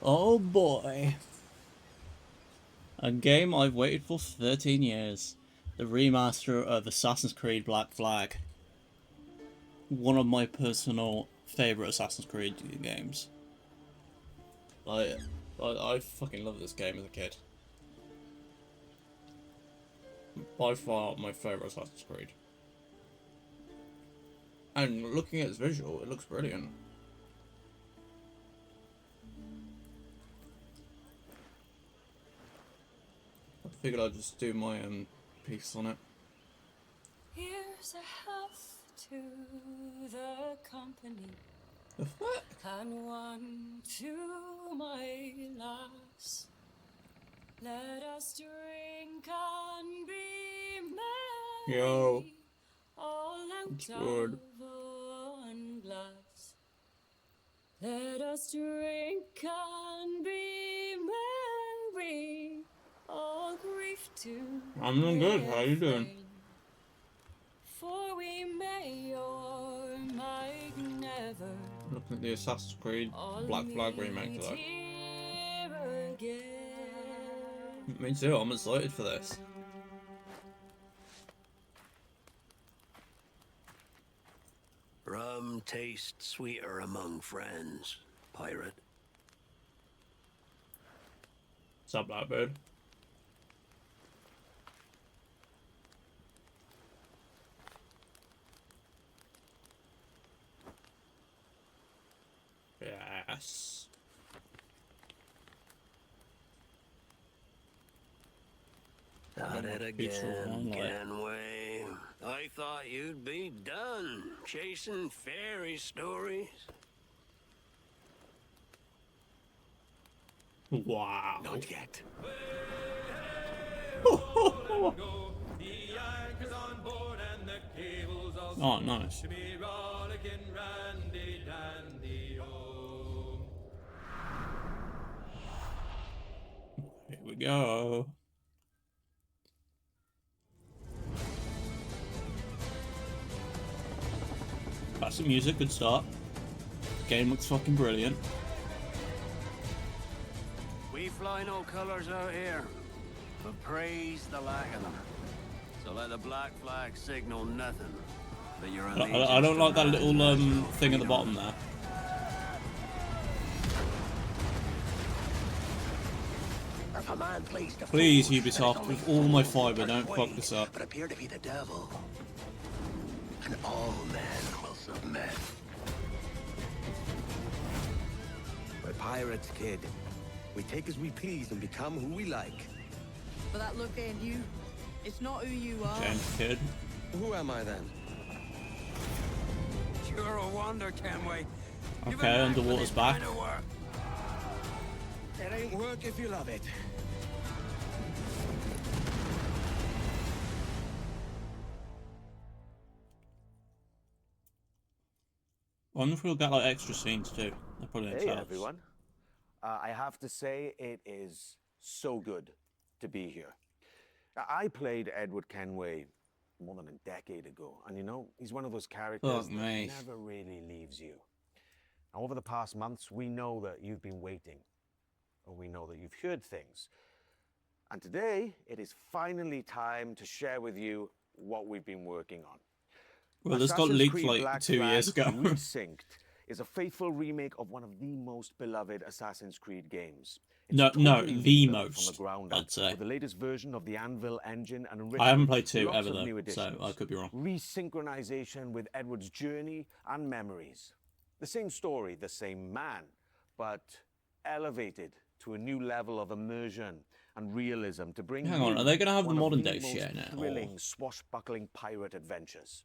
Oh boy. A game I've waited for 13 years. The remaster of Assassin's Creed Black Flag. One of my personal favourite Assassin's Creed games. I fucking love this game as a kid. By far my favourite Assassin's Creed. And looking at its visual, it looks brilliant. I figured I'd just do my piece on it. Here's a health to the company. The fuck? And one to my loss. Let us drink and be merry. Yo. All out It's of good. one glass. Let us drink and be merry. All grief to I'm doing good. How you doing? refrain. For we may or might never Looking at the Assassin's Creed Black Flag remake meet today. here again. Me too, I'm excited for this. Rum tastes sweeter among friends, pirate. What's up, Blackbird? Yes. At it Peaceful again, moonlight. Kenway. I thought you'd be done chasing fairy stories. Wow. Not yet. Oh, nice. Here we go. Classic music, good start. Game looks fucking brilliant. We fly no colors out here, but praise the lack of them. So let the black flag signal nothing. But you're I don't like that little thing at the bottom there. If a man plays the Please, fool, Ubisoft, then it's with only all my fools fibre, turn don't fuck away, this up. But appear to be the devil, and all men will submit. We're pirates, kid. We take as we please and become who we like. But that look ain't you. It's not who you are. James Kid. Who am I then? You're a wonder, Kenway. You've Okay, a knack for Underwater's this back. kind of work. It ain't work if you love it. I wonder if we'll get like extra scenes too. They're probably Hey themselves. everyone. I have to say it is so good to be here. I played Edward Kenway more than a decade ago, and you know, he's one of those characters Fuck that me. never really leaves you. Now, over the past months, we know that you've been waiting, or we know that you've heard things. And today, it is finally time to share with you what we've been working on. Well, this got Assassin's leaked Creed like Black 2 years Flag ago. Resynced is a faithful remake of one of the most beloved Assassin's Creed games. It's No, totally the rebuilt most, from the ground I'd up say. with the latest version of the Anvil engine and I haven't enrichment, played 2 lots ever of though, new so additions, I could be wrong. resynchronization with Edward's journey and memories. The same story, the same man, but elevated to a new level of immersion and realism to bring Hang on, you are they gonna have the one of modern the day most shit now, or- thrilling, swashbuckling pirate adventures.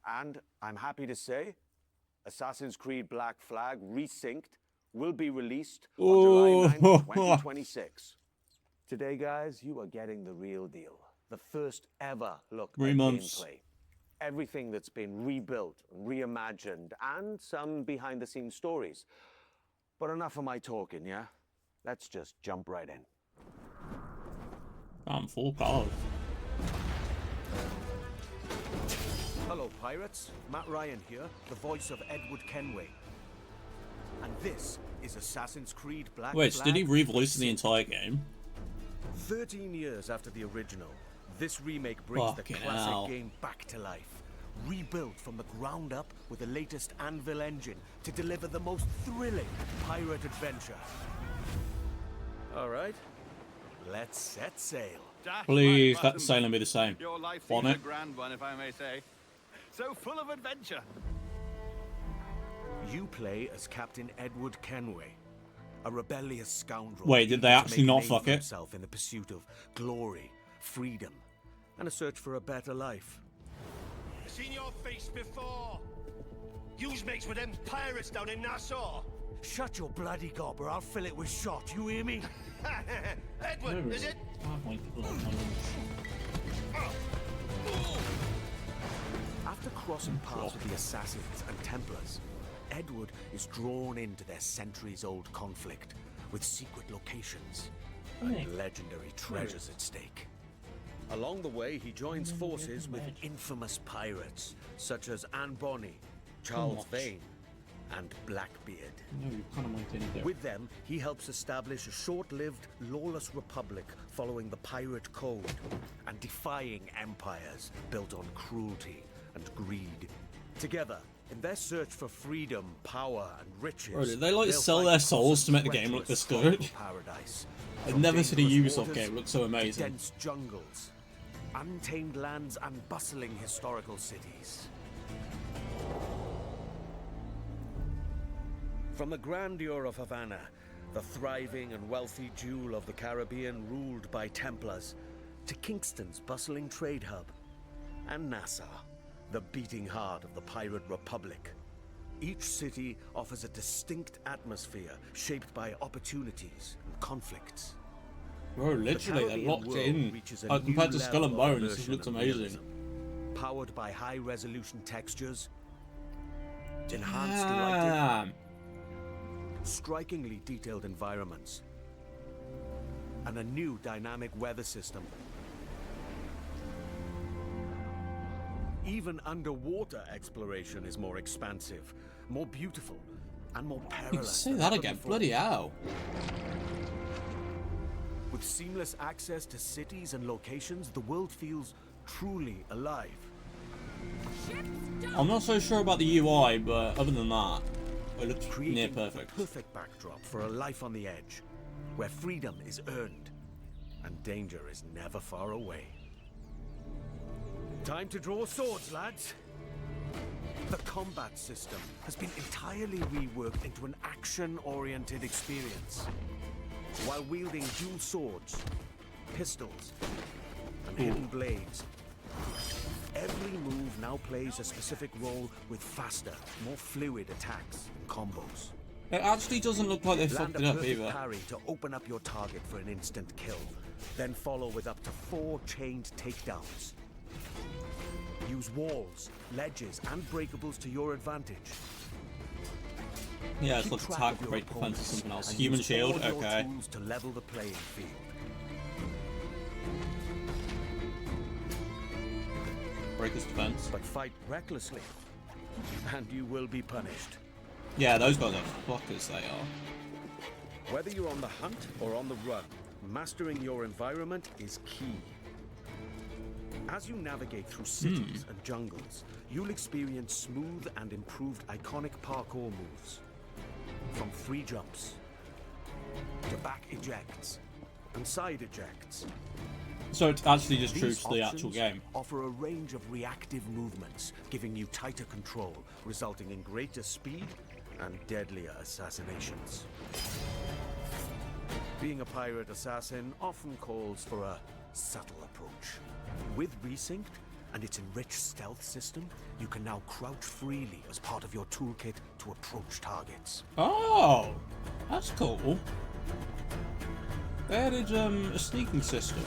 And I'm happy to say, Assassin's Creed Black Flag Resynced will be released on July 9th, 2026. Today, guys, you are getting the real deal. The first ever look 3 at months. gameplay. Everything that's been rebuilt, reimagined, and some behind-the-scenes stories. But enough of my talking, yeah? Let's just jump right in. I'm full card. Hello, pirates. Matt Ryan here, the voice of Edward Kenway. And this is Assassin's Creed Black Wait, Flag. did he re-release the entire game? 13 years after the original, this remake brings the Fucking classic hell. game back to life. Rebuilt from the ground up with the latest Anvil engine to deliver the most thrilling pirate adventure. All right, let's set sail. Dash Please, right, let the Button. sailing be the same. Your life Want seems a it? grand one, if I may say. So full of adventure. You play as Captain Edward Kenway, a rebellious scoundrel. Wait, did they eager to actually make a not name fuck for it? himself in the pursuit of glory, freedom, and a search for a better life. Seen your face before. You's mates with them pirates down in Nassau. Shut your bloody gob or I'll fill it with shot, you hear me? Edward, is it? After crossing paths with the Assassins and Templars, Edward is drawn into their centuries-old conflict with secret locations and legendary treasures at stake. Along the way, he joins forces with infamous pirates such as Anne Bonny, Charles Vane, and Blackbeard. No, you kind of maintained it. With them, he helps establish a short-lived, lawless republic following the pirate code and defying empires built on cruelty and greed. Together, in their search for freedom, power, and riches, Bro, did they like they'll sell fight their across souls a to make the game look this treacherous good? paradise, I've from never seen a dangerous Ubisoft waters game look so to amazing. dense jungles, untamed lands, and bustling historical cities. From the grandeur of Havana, the thriving and wealthy jewel of the Caribbean ruled by Templars, to Kingston's bustling trade hub, and Nassau, the beating heart of the pirate republic. Each city offers a distinct atmosphere shaped by opportunities and conflicts. Bro, literally, they're Caribbean locked world in. reaches a Like, compared new to Skull and level of Bones, this immersion looks and amazing. realism. Powered by high-resolution textures, enhanced lighting, Damn. strikingly detailed environments, and a new dynamic weather system. Even underwater exploration is more expansive, more beautiful, and more You perilous. can say than that ever again, before. bloody hell. With seamless access to cities and locations, the world feels truly alive. I'm not so sure about the UI, but other than that, it looks near Creating perfect. the perfect backdrop for a life on the edge, where freedom is earned and danger is never far away. Time to draw swords, lads. The combat system has been entirely reworked into an action-oriented experience. While wielding dual swords, pistols, and hidden blades, every move now plays a specific role with faster, more fluid attacks and combos. It actually doesn't look like they Land fucked a it up perfect either. parry to open up your target for an instant kill, then follow with up to 4 chained takedowns. Use walls, ledges, and breakables to your advantage. Yeah, it's Keep like track attack, of your great defense, or opponents something else. and Human use shield, all your okay. tools to level the playing field. Breaker's defense. But fight recklessly, and you will be punished. Yeah, those guys are fuckers, they are. Whether you're on the hunt or on the run, mastering your environment is key. As you navigate through cities and jungles, you'll experience smooth and improved iconic parkour moves. From free jumps, to back ejects, and side ejects. So it's actually just true These to the actual options game. offer a range of reactive movements, giving you tighter control, resulting in greater speed and deadlier assassinations. Being a pirate assassin often calls for a subtle approach. With Resynced and its enriched stealth system, you can now crouch freely as part of your toolkit to approach targets. Oh, that's cool. They added a sneaking system,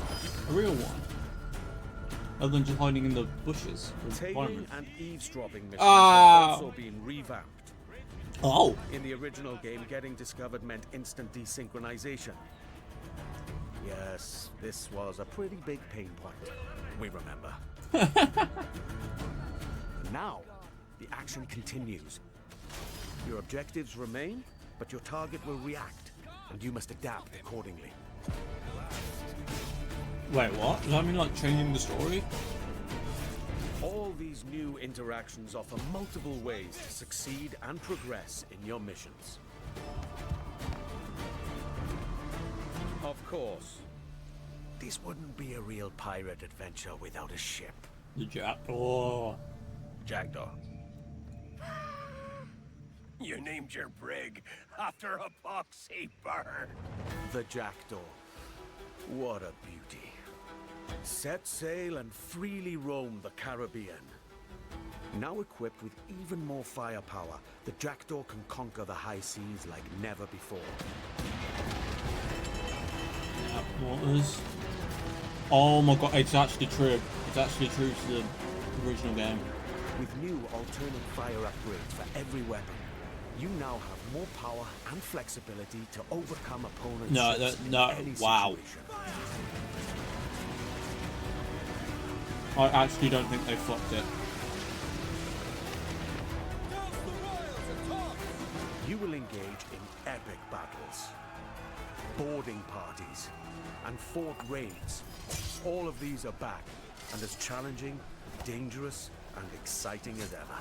a real one, other than just hiding in the bushes. or Tailing environment. and eavesdropping missions Ah. have also been revamped. Oh, In the original game, getting discovered meant instant desynchronization. Yes, this was a pretty big pain point. We remember. Now, the action continues. Your objectives remain, but your target will react, and you must adapt accordingly. Wait, what? Does that mean like changing the story? All these new interactions offer multiple ways to succeed and progress in your missions. Of course, this wouldn't be a real pirate adventure without a ship. The Jackdaw. Jackdaw. You named your brig after a poxy bird. The Jackdaw. What a beauty. Set sail and freely roam the Caribbean. Now equipped with even more firepower, the Jackdaw can conquer the high seas like never before. Waters. Oh my god, it's actually true. It's actually true to the original game. With new alternate fire upgrades for every weapon, you now have more power and flexibility to overcome opponents. No, wow. Situation. I actually don't think they fucked it. You will engage in epic battles, boarding parties, and fort raids. All of these are back, and as challenging, dangerous, and exciting as ever.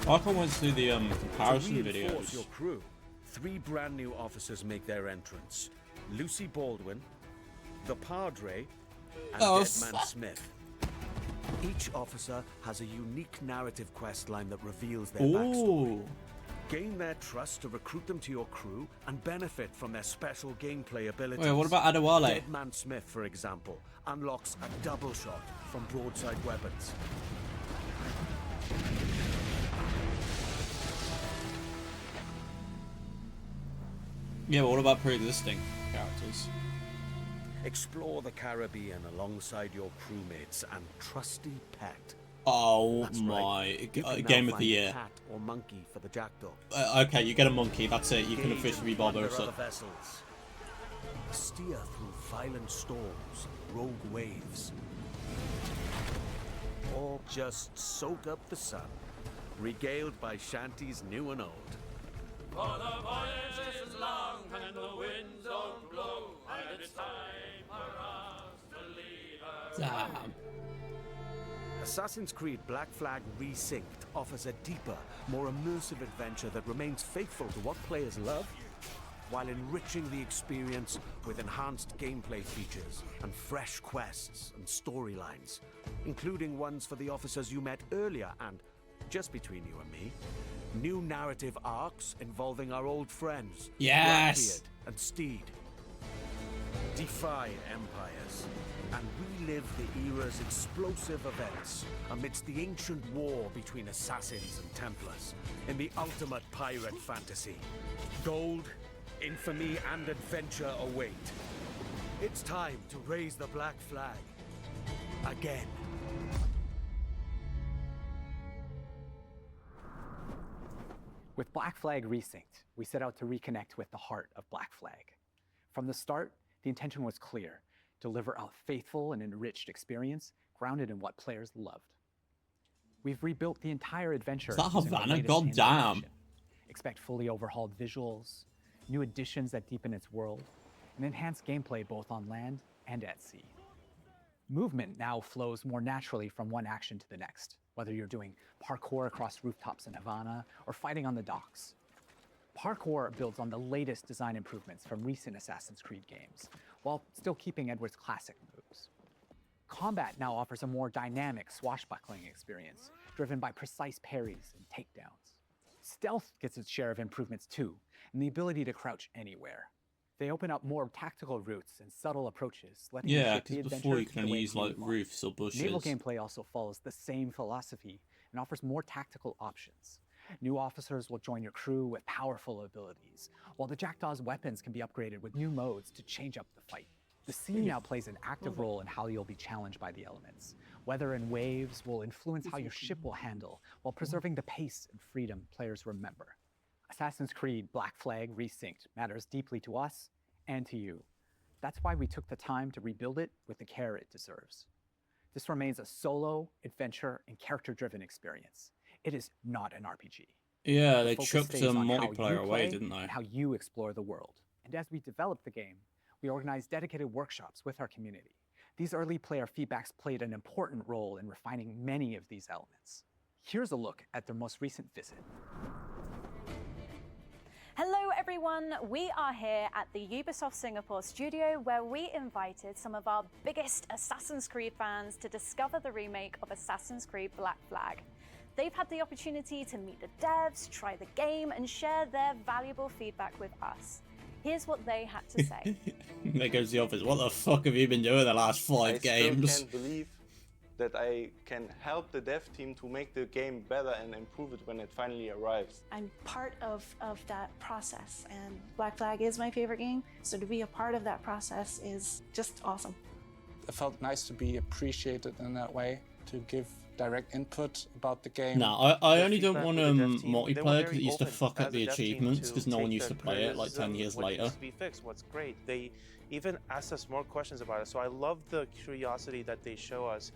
I can't wait to see the comparison To reinforce videos. your crew, 3 brand new officers make their entrance. Lucy Baldwin, the Padre, and Oh, Deadman Smith. Each officer has a unique narrative quest line that reveals their backstory. Ooh. Gain their trust to recruit them to your crew and benefit from their special gameplay abilities. Wait, what about Adewale? Deadman Smith, for example, unlocks a double shot from broadside weapons. Yeah, but what about pre-existing characters? Explore the Caribbean alongside your crewmates and trusty pet. Oh That's my, right. You can now game of find the a year. cat or monkey for the Jackdaw. Okay, you get a monkey, that's it, you can Engage officially be and Bob plunder Ursa. other vessels. Steer through violent storms, rogue waves. Or just soak up the sun, regaled by shanties new and old. For the voyage is long and the winds don't blow, and it's time for us to leave her. Damn. Assassin's Creed Black Flag Resynced offers a deeper, more immersive adventure that remains faithful to what players love, while enriching the experience with enhanced gameplay features and fresh quests and storylines, including ones for the officers you met earlier and, just between you and me, new narrative arcs involving our old friends, Yes! Blackbeard and Steed. Defy empires and relive the era's explosive events amidst the ancient war between assassins and Templars in the ultimate pirate fantasy. Gold, infamy, and adventure await. It's time to raise the black flag again. With Black Flag Resynced, we set out to reconnect with the heart of Black Flag. From the start, the intention was clear: deliver a faithful and enriched experience grounded in what players loved. We've rebuilt the entire adventure. Is that using our Havana? latest God damn. innovation. Expect fully overhauled visuals, new additions that deepen its world, and enhanced gameplay both on land and at sea. Movement now flows more naturally from one action to the next, whether you're doing parkour across rooftops in Havana or fighting on the docks. Parkour builds on the latest design improvements from recent Assassin's Creed games, while still keeping Edward's classic moves. Combat now offers a more dynamic swashbuckling experience, driven by precise parries and takedowns. Stealth gets its share of improvements too, and the ability to crouch anywhere. They open up more tactical routes and subtle approaches, letting you Yeah, shape the because adventure before you can the only way use you like want. roofs or bushes. Naval gameplay also follows the same philosophy and offers more tactical options. New officers will join your crew with powerful abilities, while the Jackdaw's weapons can be upgraded with new modes to change up the fight. The sea now plays an active role in how you'll be challenged by the elements. Weather and waves will influence how your ship will handle, while preserving the pace and freedom players remember. Assassin's Creed Black Flag Resynced matters deeply to us and to you. That's why we took the time to rebuild it with the care it deserves. This remains a solo, adventure, and character-driven experience. It is not an RPG. Yeah, The they focus chucked stays some on how you multiplayer away, play didn't they? and how you explore the world. And as we develop the game, we organize dedicated workshops with our community. These early player feedbacks played an important role in refining many of these elements. Here's a look at their most recent visit. Hello everyone, we are here at the Ubisoft Singapore studio where we invited some of our biggest Assassin's Creed fans to discover the remake of Assassin's Creed Black Flag. They've had the opportunity to meet the devs, try the game, and share their valuable feedback with us. Here's what they had to say. There goes the office. What the fuck have you been doing the last 5 games? I still can't believe that I can help the dev team to make the game better and improve it when it finally arrives. I'm part of that process, and Black Flag is my favorite game, so to be a part of that process is just awesome. It felt nice to be appreciated in that way, to give direct input about the game. No, I only don't want multiplayer because it used to fuck up the achievements because no one used to play it like 10 years later. What needs to be fixed, what's great. They even asked us more questions about it, so I love the curiosity that they show us.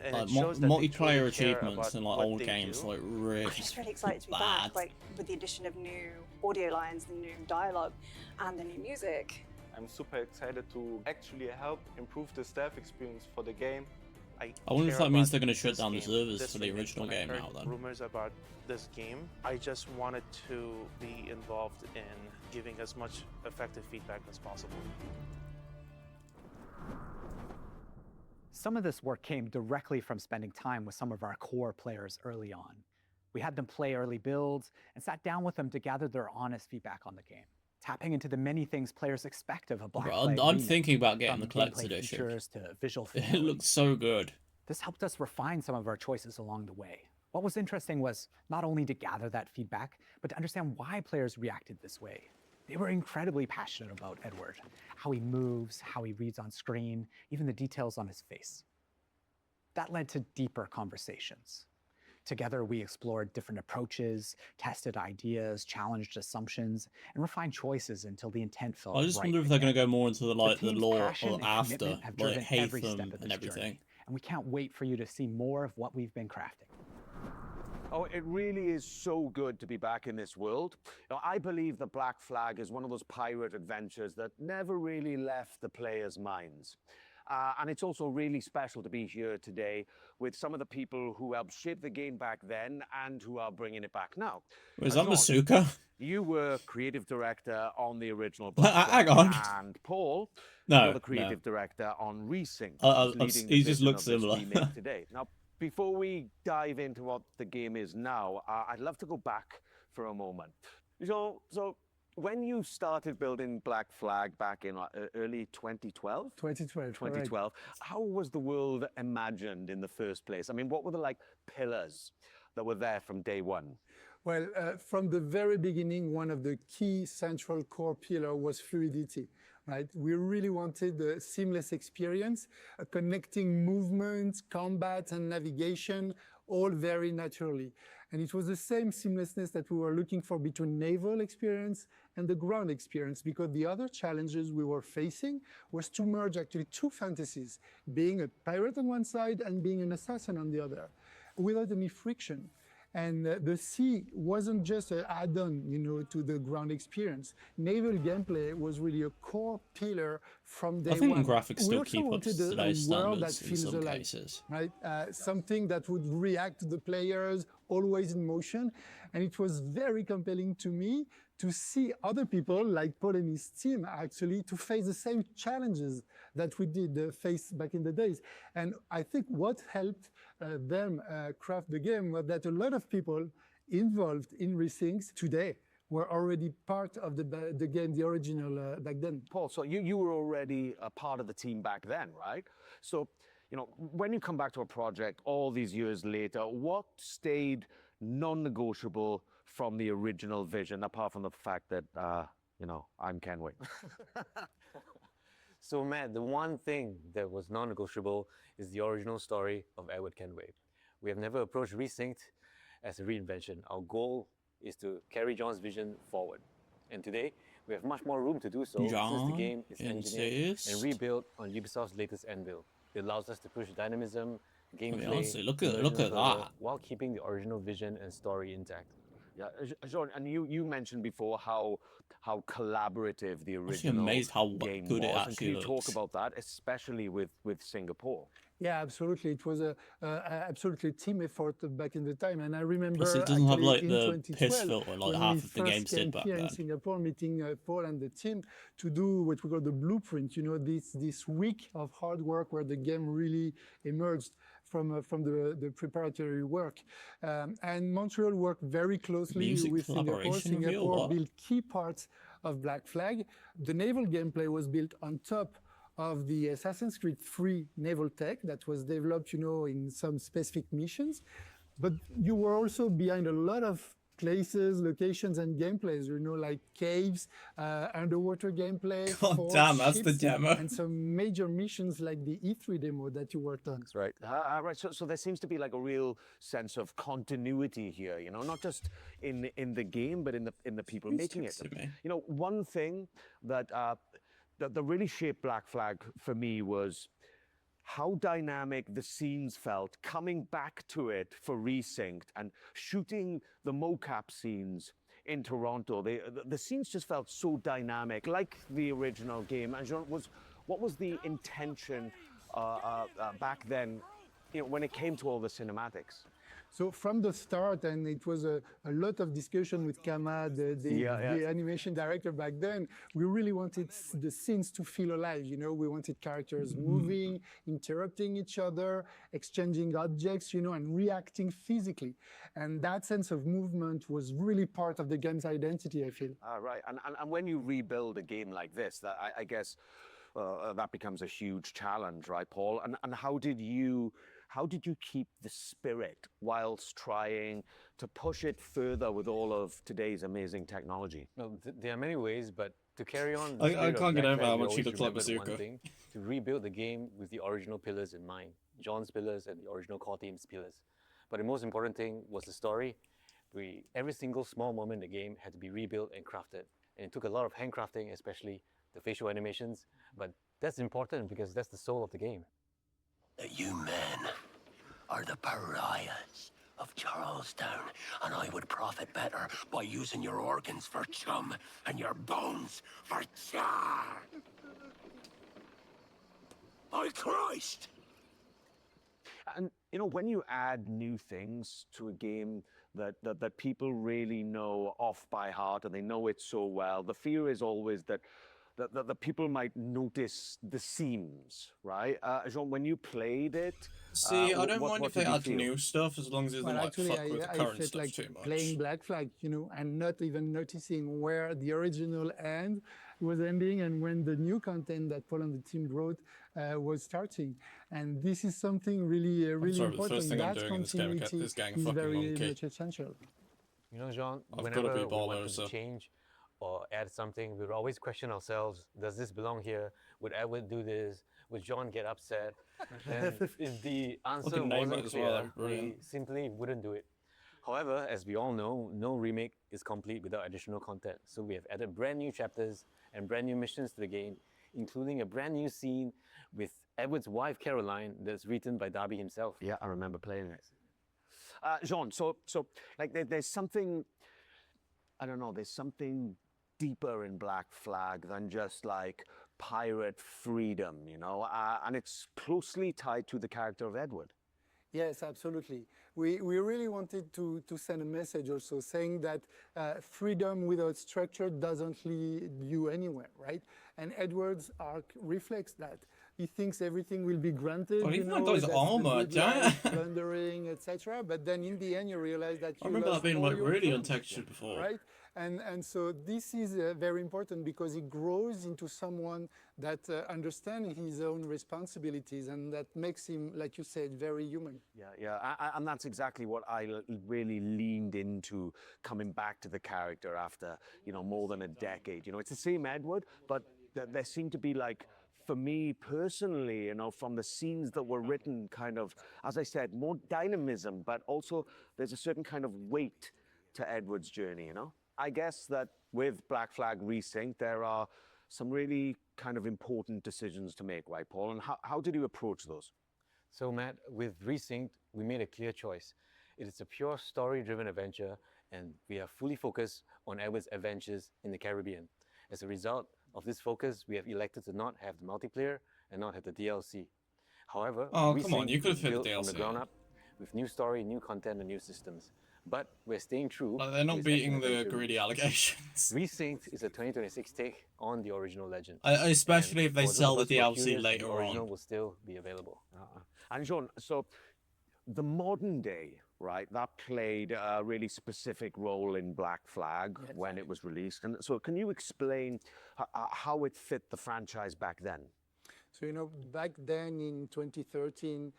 And Like, it shows that they multiplayer truly care achievements about in like what old they games do. like really I'm just really excited to be bad. back, like with the addition of new audio lines, the new dialogue, and the new music. I'm super excited to actually help improve the staff experience for the game. I wonder if that means they're going to shut this down the game, servers this for the remake. original When I game heard now then. rumors about this game, I just wanted to be involved in giving as much effective feedback as possible. Some of this work came directly from spending time with some of our core players early on. We had them play early builds and sat down with them to gather their honest feedback on the game, tapping into the many things players expect of a Black Flag I'm remake, thinking about getting from the collector's gameplay edition. features to visual It fidelity. looks so good. This helped us refine some of our choices along the way. What was interesting was not only to gather that feedback, but to understand why players reacted this way. They were incredibly passionate about Edward, how he moves, how he reads on screen, even the details on his face. That led to deeper conversations. Together, we explored different approaches, tested ideas, challenged assumptions, and refined choices until the intent felt I just right wonder if they're going to again. go more into the like the team's lore passion or and after, commitment have like driven every step Hatham of and this everything. journey, and we can't wait for you to see more of what we've been crafting. Oh, it really is so good to be back in this world. You know, I believe that Black Flag is one of those pirate adventures that never really left the players' minds. And it's also really special to be here today with some of the people who helped shape the game back then and who are bringing it back now. Is that John, Masuka? you were creative director on the original Black Hang Flag, on. and Paul, No, you're the creative director on Resync, he just looks similar. today. Now, before we dive into what the game is now, I'd love to go back for a moment. So when you started building Black Flag back in early 2012? 2012. How was the world imagined in the first place? I mean, what were the pillars that were there from day one? Well, from the very beginning, one of the key central core pillar was fluidity, right? We really wanted a seamless experience, connecting movement, combat, and navigation, all very naturally. And it was the same seamlessness that we were looking for between naval experience and the ground experience, because the other challenges we were facing was to merge actually two fantasies, being a pirate on one side and being an assassin on the other, without any friction. And the sea wasn't just an add-on, to the ground experience. Naval gameplay was really a core pillar from day one. I think the graphics We still also keep up to wanted a today's world that standards in feels some alive, cases. right? Something that would react to the players, always in motion. And it was very compelling to me to see other people like Paul and his team actually to face the same challenges that we did face back in the days. And I think what helped them craft the game was that a lot of people involved in Resync today were already part of the game, the original back then. Paul, so you were already a part of the team back then, right? So, when you come back to a project all these years later, what stayed non-negotiable from the original vision, apart from the fact that, I'm Kenway? So, Matt, the one thing that was non-negotiable is the original story of Edward Kenway. We have never approached Resynced as a reinvention. Our goal is to carry John's vision forward. And today, we have much more room to do so since the game is engineered and rebuilt on Ubisoft's latest Anvil. It allows us to push dynamism, gameplay, honestly, look at immersion that. further while keeping the original vision and story intact. Yeah, Jean, and you mentioned before how collaborative the I'm actually original amazed how game good it was, and can actually you talk looks. about that, especially with Singapore? Yeah, absolutely. It was a absolutely team effort back in the time, and I remember Plus, it doesn't have actually like in the piss 2012 filter like when half we of the first games came did back here in then. Singapore, meeting Paul and the team to do what we call the blueprint. You know, this week of hard work where the game really emerged from the preparatory work. And Montreal worked very closely Music with Singapore. collaboration review or Singapore what? built key parts of Black Flag. The naval gameplay was built on top of the Assassin's Creed 3 naval tech that was developed, you know, in some specific missions. But you were also behind a lot of places, locations, and gameplays, you know, like caves, underwater gameplay, God forts, damn, that's the ships, demo. and some major missions like the E3 demo that you worked on. That's right. Right. So there seems to be like a real sense of continuity here. You know, not just in the game, but in the people making it. You know, one thing that that really shaped Black Flag for me was how dynamic the scenes felt coming back to it for Resynced and shooting the mocap scenes in Toronto. The scenes just felt so dynamic, like the original game. And Jean, what was the intention back then, you know, when it came to all the cinematics? So from the start, and it was a lot of discussion with Kama, the animation director back then, we really wanted the scenes to feel alive. You know, we wanted characters moving, interrupting each other, exchanging objects, you know, and reacting physically. And that sense of movement was really part of the game's identity, I feel. Right. And when you rebuild a game like this, that I guess that becomes a huge challenge, right, Paul? And how did you keep the spirit whilst trying to push it further with all of today's amazing technology? Well, there are many ways, but to carry on, I can't get over how much he looks like one Bazooka. thing: to rebuild the game with the original pillars in mind, John's pillars and the original core team's pillars. But the most important thing was the story. Every single small moment in the game had to be rebuilt and crafted, and it took a lot of handcrafting, especially the facial animations. But that's important because that's the soul of the game. You men are the pariahs of Charlestown, and I would profit better by using your organs for chum and your bones for char. By Christ! And you know, when you add new things to a game that people really know off by heart and they know it so well, the fear is always that the people might notice the seams, right? Jean, when you played it, See, I don't mind what if they did you add feel? new stuff as long as it doesn't Well, like actually, fuck with the I current felt stuff like too much. playing Black Flag, you know, and not even noticing where the original end was ending and when the new content that Paul and the team wrote was starting. And this is something really, really sorry, but the important. first thing I'm That doing in this game continuity is getting a is fucking very monkey. much essential. You know, Jean, I've whenever gotta be we baller, wanted so. to change or add something, we would always question ourselves, does this belong here? Would Edward do this? Would John get upset? And if the answer Fucking name it wasn't as well, clear, like, we brilliant. simply wouldn't do it. However, as we all know, no remake is complete without additional content. So we have added brand new chapters and brand new missions to the game, including a brand new scene with Edward's wife, Caroline, that's written by Darby himself. Yeah, I remember playing it. Jean, so like there's something, I don't know, there's something deeper in Black Flag than just like pirate freedom, you know, and it's closely tied to the character of Edward. Yes, absolutely. We really wanted to send a message also saying that freedom without structure doesn't lead you anywhere, right? And Edward's arc reflects that. He thinks everything will be granted, Oh, you even know, like those that's armor, the good damn. life, plundering, etc. But then in the end, you realize that I you remember that lost being all like your really friends, untextured before. right? And so this is very important because he grows into someone that understands his own responsibilities, and that makes him, like you said, very human. Yeah, and that's exactly what I really leaned into coming back to the character after, you know, more than a decade. You know, it's the same Edward, but there seemed to be like, for me personally, you know, from the scenes that were written, kind of, as I said, more dynamism, but also there's a certain kind of weight to Edward's journey, you know? I guess that with Black Flag Resynced, there are some really kind of important decisions to make, right, Paul? And how did you approach those? So Matt, with Resynced, we made a clear choice. It is a pure story-driven adventure, and we are fully focused on Edward's adventures in the Caribbean. As a result of this focus, we have elected to not have the multiplayer and not have the DLC. However, Oh, come on, you could have is fit the built from the DLC. ground up with new story, new content, and new systems. But we're staying true. Like, they're to not its beating the action-adventure greedy roots. allegations. Resynced is a 2026 take on the original legend. Especially if they for those sell of the us who are DLC curious, later the original on. will still be available. And Sean, so the modern day, right, that played a really specific role in Black Flag when it was released. And so can you explain how it fit the franchise back then? So, back then in 2013,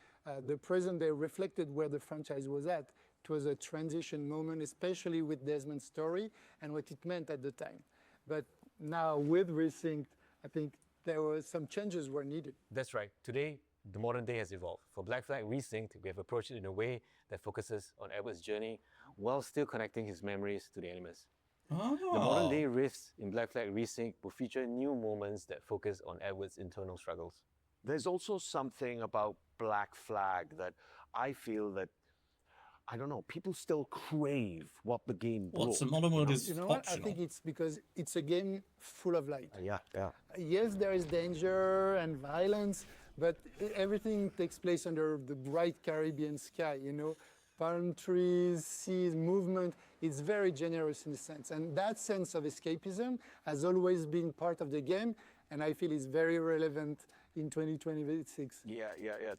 the present day reflected where the franchise was at. It was a transition moment, especially with Desmond's story and what it meant at the time. But now with Resynced, I think there were some changes were needed. That's right. Today, the modern day has evolved. For Black Flag Resynced, we have approached it in a way that focuses on Edward's journey while still connecting his memories to the Animus. The modern day riffs in Black Flag Resynced will feature new moments that focus on Edward's internal struggles. There's also something about Black Flag that I feel that, I don't know, people still crave what the game brought. What's the modern world is You know what? I optional. think it's because it's a game full of light. Yeah. Yes, there is danger and violence, but everything takes place under the bright Caribbean sky, palm trees, seas, movement. It's very generous in a sense. And that sense of escapism has always been part of the game, and I feel it's very relevant in 2026. Yeah,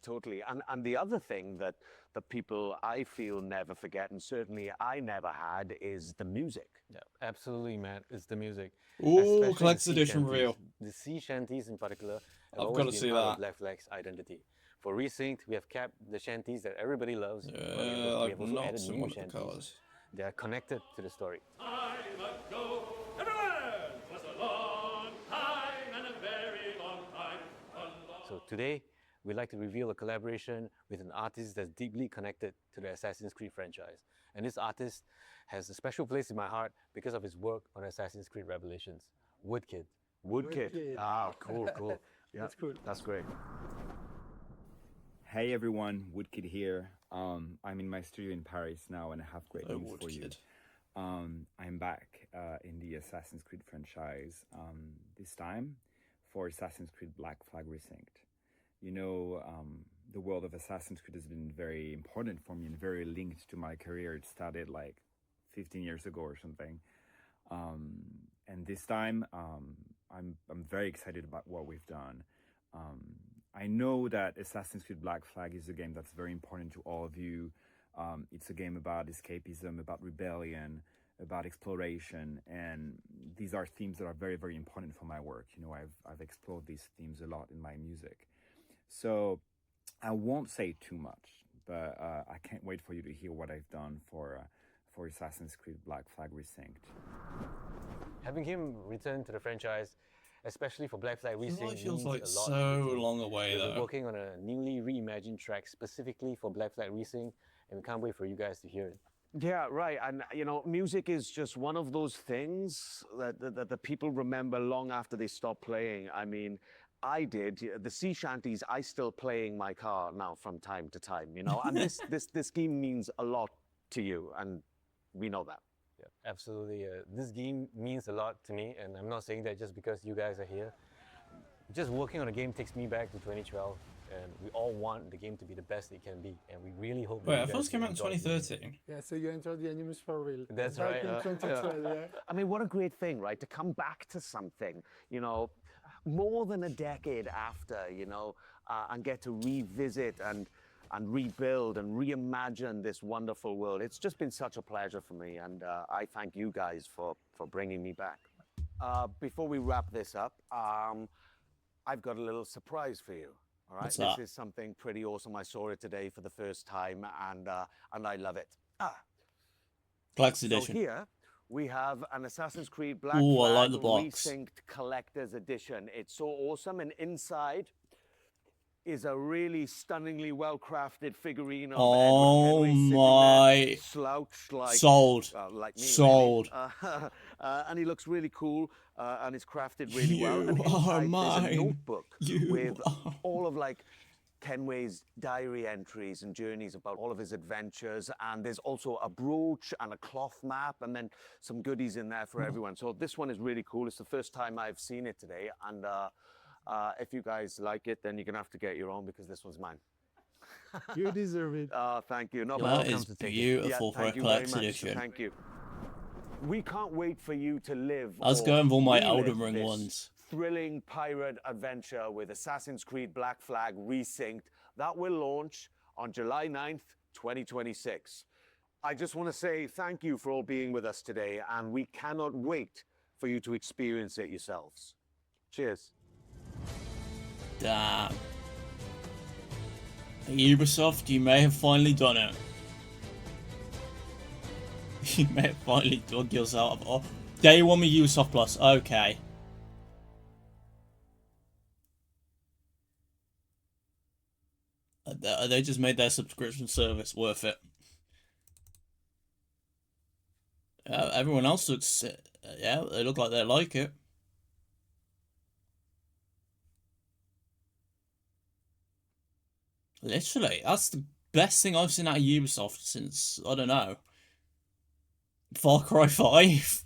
totally. And the other thing that the people I feel never forget, and certainly I never had, is the music. Yeah, absolutely, Matt. It's the music. Ooh, Especially collector's the sea edition shanties. real. The sea shanties in particular have I've always gotta been see part that. of Black Flag's identity. For Resynced, we have kept the shanties that everybody loves. but we I've have also not added seen new one of the shanties. colours. They are connected to the story. So today, we'd like to reveal a collaboration with an artist that's deeply connected to the Assassin's Creed franchise. And this artist has a special place in my heart because of his work on Assassin's Creed Revelations, Woodkid. Woodkid. Ah, cool. Yeah, That's cool. That's great. Hey everyone, Woodkid here. I'm in my studio in Paris now and I have great news for you. I'm back in the Assassin's Creed franchise, this time for Assassin's Creed Black Flag Resynced. The world of Assassin's Creed has been very important for me and very linked to my career. It started like 15 years ago or something. And this time, I'm very excited about what we've done. I know that Assassin's Creed Black Flag is a game that's very important to all of you. It's a game about escapism, about rebellion, about exploration, and these are themes that are very, very important for my work. I've explored these themes a lot in my music. So I won't say too much, but I can't wait for you to hear what I've done for Assassin's Creed Black Flag Resynced. Having him return to the franchise, especially for Black Flag Resynced, It feels like means a lot so to the team. long away, We've been though. working on a newly reimagined track specifically for Black Flag Resynced, and we can't wait for you guys to hear it. Yeah, right. And, music is just one of those things that the people remember long after they stop playing. I mean, I did. The sea shanties, I still play in my car now from time to time, and this game means a lot to you, and we know that. Yeah, absolutely. This game means a lot to me, and I'm not saying that just because you guys are here. Just working on a game takes me back to 2012, and we all want the game to be the best it can be, and we really hope that Wait, you it guys first came out in enjoy it. 2013. Yeah, so you entered the Animus for real. That's Back right. in 2012, yeah. I mean, what a great thing, right? To come back to something, more than a decade after, and get to revisit and rebuild and reimagine this wonderful world. It's just been such a pleasure for me, and I thank you guys for bringing me back. Before we wrap this up, I've got a little surprise for you. All right, What's that? This is something pretty awesome. I saw it today for the first time, and I love it. Collector's So edition. here we have an Assassin's Creed Black Ooh, I Flag like the box. Resynced Collector's Edition. It's so awesome, and inside is a really stunningly well-crafted figurine of Oh Edward Henry sitting my- there, slouched like Sold. like me, Sold. really. And he looks really cool, and it's crafted really well. And You are inside there's a mine. notebook You with all of Kenway's diary entries and journeys about all of his adventures, and there's also a brooch and a cloth map, and then some goodies in there for everyone. So this one is really cool. It's the first time I've seen it today, and if you guys like it, then you're gonna have to get your own because this one's mine. You deserve it. Thank you. No, That is beautiful for a collector's edition. Thank you. We can't wait for you to live. I was or going for my relive Elden Ring this ones. thrilling pirate adventure with Assassin's Creed Black Flag Resynced. That will launch on July 9th, 2026. I just want to say thank you for all being with us today, and we cannot wait for you to experience it yourselves. Cheers. Damn. Ubisoft, you may have finally done it. You may have finally dug yourself. Oh, day one with Ubisoft Plus. Okay. They just made their subscription service worth it. Everyone else looks, yeah, they look like they like it. Literally, that's the best thing I've seen out of Ubisoft since, I don't know, Far Cry 5.